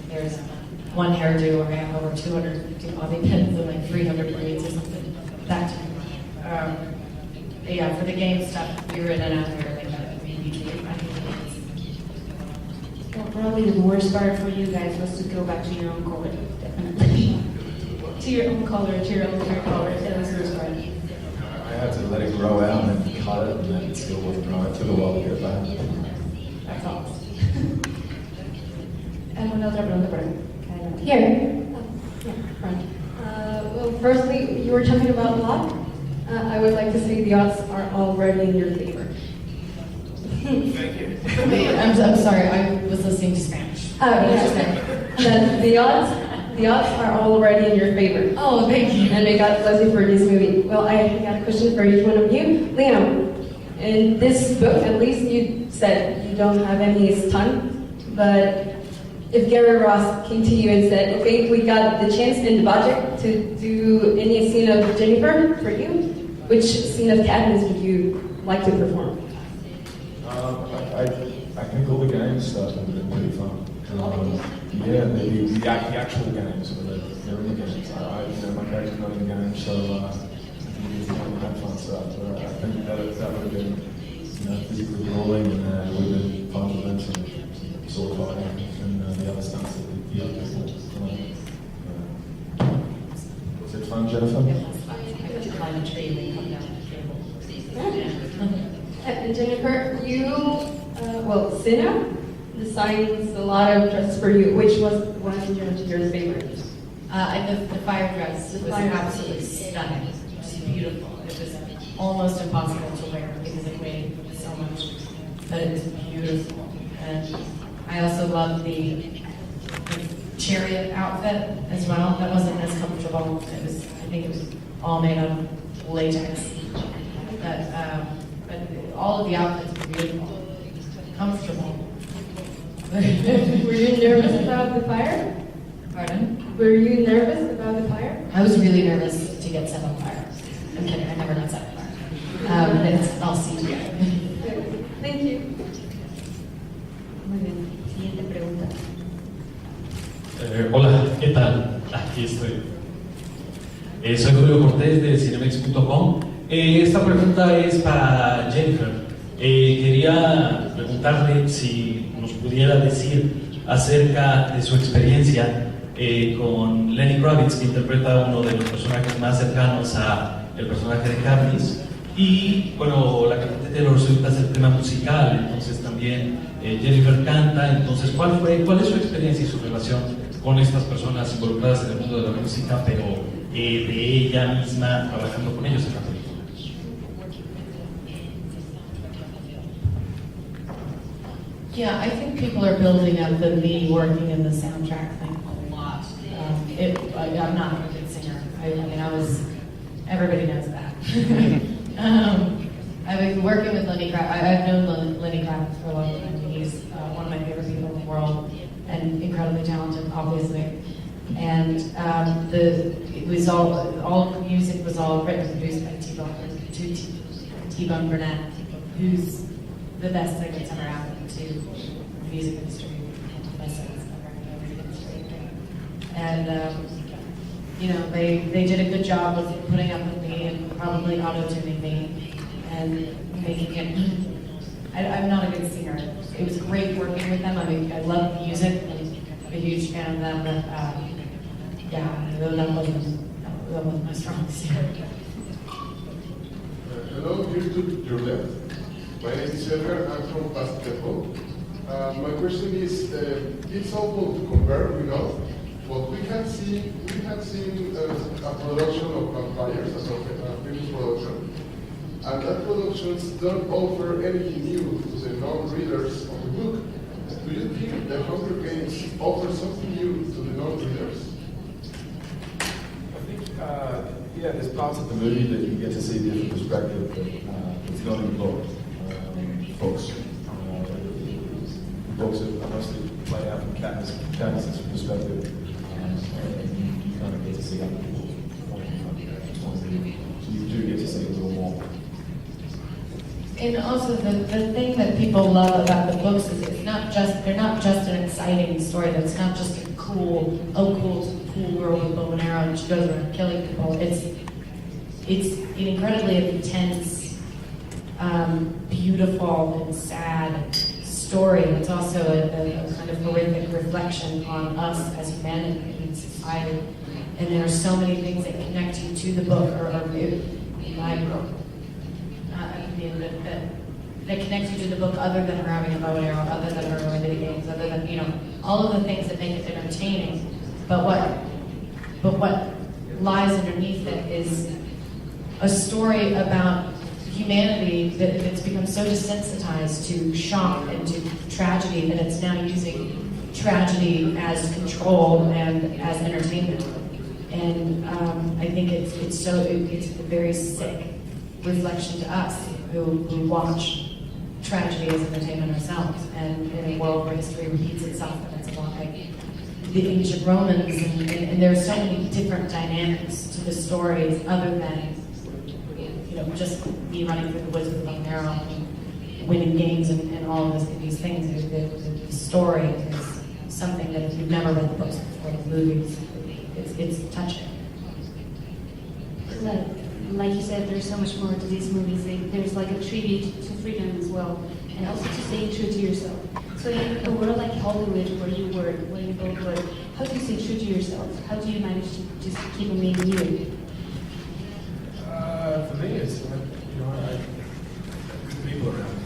there's one hairdo, or I have over 250 bobby pins and like 300 braids or something. That too. Yeah, for the game stuff, you're in and out there like that. Usually, Well, probably the worst part for you guys was to go back to your own color, definitely. To your own color, to your own hair color. That was the worst part. I had to let it grow out and then cut it, and then it still wasn't right. It took a while to get back. that's all. ¿Alguna otra pregunta por ahí? Here. Yeah, front. Well, firstly, you were talking about luck. I would like to say the odds are already in your favor. Thank you. Wait, I'm sorry, I was listening to Spanish. Yes. That the odds are already in your favor. Oh, thank you. And may God bless you for this movie. Well, I got a question for each one of you. Liam, in this book, at least you said you don't have any stunt, but if Gary Ross came to you and said, okay, we got the chance and the budget to do any scene of Jennifer for you, which scene of Katniss would you like to perform? I think all the games stuff have been really fun. Yeah, the actual games, they're in the games. My character's not in the game, so I think it's had fun stuff. But I think that would have been, physically grueling, and it would have been fun to learn some sword fighting and the other stunts that the other people. Was it fun, Jennifer? I got to climb a tree and then come down the table. And Jennifer, you, Sina designs a lot of dresses for you. Which was one of your favorites? The fire dress was absolutely stunning. It was beautiful. It was almost impossible to wear because it weighed so much, but it was beautiful. And I also loved the chariot outfit as well. That wasn't as comfortable. I think it was all made out of latex. But all of the outfits were beautiful, comfortable. Were you nervous about the fire? Pardon? Were you nervous about the fire? I was really nervous to get set on fire. I'm kidding, I never got set on fire. It's all CGI. Thank you. Muy bien. Siguiente pregunta. Hola, ¿qué tal? Aquí estoy. Soy Julio Cortés de cinemex.com. Esta pregunta es para Jennifer. Quería preguntarle si nos pudiera decir acerca de su experiencia con Lenny Kravitz, que interpreta uno de los personajes más cercanos a el personaje de Katniss. Y bueno, la cantante Taylor Swift hace el tema musical, entonces también Jennifer canta. Entonces, ¿cuál es su experiencia y su relación con estas personas involucradas en el mundo de la música, pero de ella misma trabajando con ellos en la película? Yeah, I think people are building up the me working in the soundtrack thing a lot. I'm not a good singer. Everybody knows that. I've been working with Lenny Kravitz. I've known Lenny Kravitz for a long time. He's one of my favorite people in the world and incredibly talented, obviously. And it was all the music was all written and produced by T-Bone Burnett, who's the best thing that's ever happened to the music industry, and to my sense, the music industry. And they did a good job of putting up with me and probably auto-tuning me and making it. I'm not a good singer. It was great working with them. I love music and I'm a huge fan of them, but that wasn't my strong suit. Hello, here to your left. My name is Edgar. I'm from Basketball. My question is, it's awful to compare, but we had seen a production of Vampires as a previous production, and that productions don't offer anything new to the non-readers of the book. Do you think the Hunger Games offer something new to the non-readers? I think, there's parts of the movie that you get to see a different perspective that's not in the book. Books are mostly played out from Katniss's perspective, and you kind of get to see other people's point of view. So you do get to see a little more. And also the thing that people love about the books is they're not just an exciting story. That's not just a cool girl with a bow and arrow and she goes around killing people. It's an incredibly intense, beautiful and sad story. It's also a kind of horrific reflection on us as humanity and society. And there are so many things that connect you to the book, or in my book, that connects you to the book other than her having a bow and arrow, other than her going to the games, other than, all of the things that make it entertaining. But what lies underneath it is a story about humanity that's become so desensitized to shock and to tragedy that it's now using tragedy as control and as entertainment. And I think it's a very sick reflection to us who watch tragedy as entertainment ourselves, and in a world where history repeats itself, and it's a lot like the ancient Romans, and there are so many different dynamics to the stories other than just me running through the woods with a bow and arrow and winning games and all of these things. The story is something that if you've never read the books before, the movies, it's touching. Like you said, there's so much more to these movies. There's like a tribute to freedom as well, and also to staying true to yourself. So in a world like Hollywood, where you both work, how do you stay true to yourself? How do you manage to just keep on being you? For me, it's I have good people around.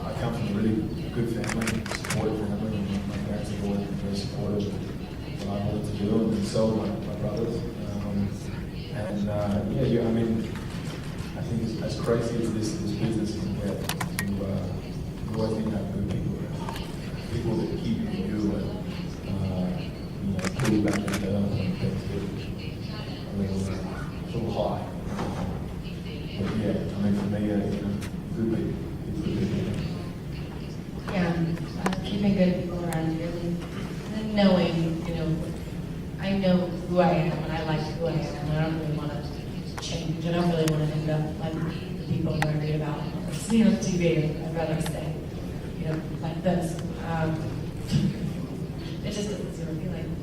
I come from a really good family, supportive family, and my parents have always been very supportive of what I wanted to do, and so my brothers. I think as crazy as this business can get, you always need to have good people around. People that keep you and pull you back into the earth and things get a little high. But for me, good people. Yeah, keeping good people around you, and knowing, I know who I am, and I like who I am, and I don't really want to change. I don't really want to end up like the people that I read about or see on TV. I'd rather stay, like this. It just doesn't seem appealing.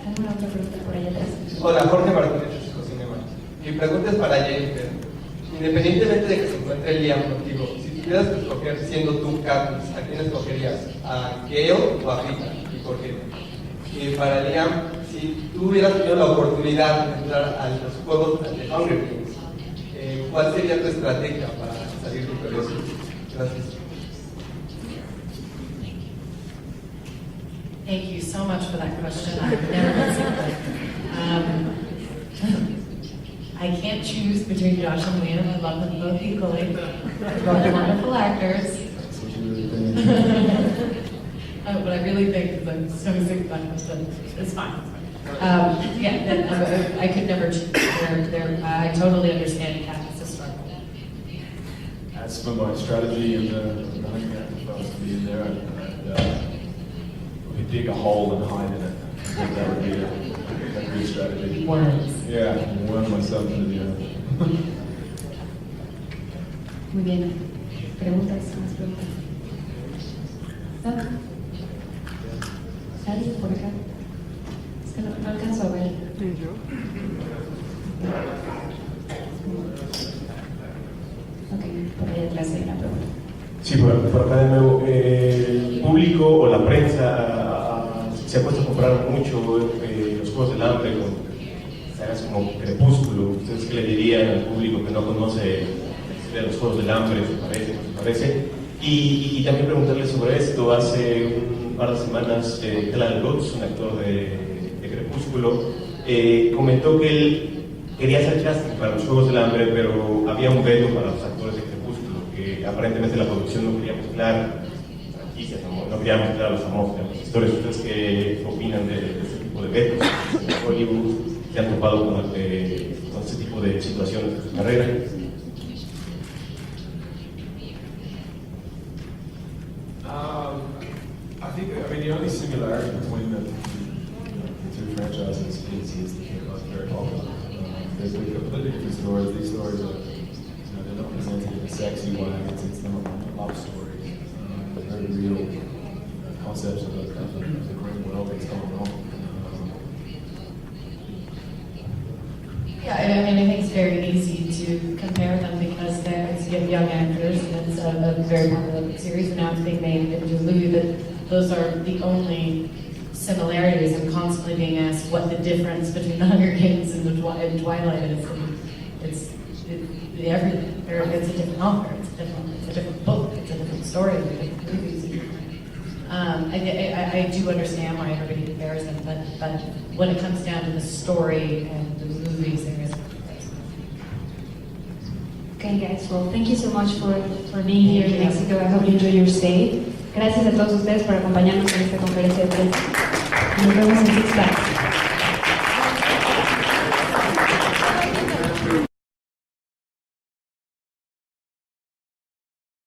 ¿Alguna otra pregunta por allá atrás? Hola, Jorge Martínez, Cinema. Mi pregunta es para Jennifer. Independientemente de que se encuentre Liam contigo, si tuvieras que escoger siendo tú Katniss, ¿a quién escogerías? ¿A Gale o a Rita? ¿Y por qué? Y para Liam, si tú hubieras tenido la oportunidad de entrar a los juegos de Hunger Games, ¿cuál sería tu estrategia para salir victorioso? Gracias. Thank you so much for that question. I've never been so I can't choose between Josh and Liam. I love them both equally. They're both wonderful actors. What I really think is I'm so sick of that question. It's fine. I could never choose. I totally understand Katniss' struggle. As for my strategy of the Hunger Games, if I was to be in there, I'd dig a hole and hide in it. I think that would be a good strategy. Worms. Yeah, worm myself into the earth. Muy bien. ¿Preguntas? ¿Más preguntas? ¿No? ¿Nadie por acá? Es que no alcanzo a ver. Ok, por ahí atrás hay una pregunta. Sí, por acá de nuevo. El público o la prensa se ha puesto a comprar mucho los Juegos del Hambre con sagas como Crepúsculo. ¿Ustedes qué le dirían al público que no conoce de los Juegos del Hambre? ¿Se parece? Y también preguntarle sobre esto. Hace un par de semanas, Clan Lutz, un actor de Crepúsculo, comentó que él quería hacer casting para los Juegos del Hambre, pero había un veto para los actores de Crepúsculo, que aparentemente la producción no quería mezclar franquicias, no quería mezclar a los famosos, las historias. ¿Ustedes qué opinan de este tipo de vetos? ¿En Hollywood se han topado con este tipo de situaciones en su carrera? I think the only similarity between the two franchises is the both very popular. There's completely different stories. These stories are, they're not presented in a sexy way. It's not a love story. Very real concepts of the green world that's going on. Yeah, I mean, I think it's very easy to compare them because you have young actors and it's a very popular series, and now it's being made into a movie, but those are the only similarities. I'm constantly being asked what the difference between the Hunger Games and the Twilight is. And it's everything. It's a different author, it's a different book, it's a different story, it's a different movies. I do understand why everybody compares them, but when it comes down to the story and the movies, there is a difference. Okay, guys, well, thank you so much for being here in Mexico. I hope you enjoy your stay. Gracias a todos ustedes por acompañarnos en esta conferencia de prensa. Nos vemos en Six Flags.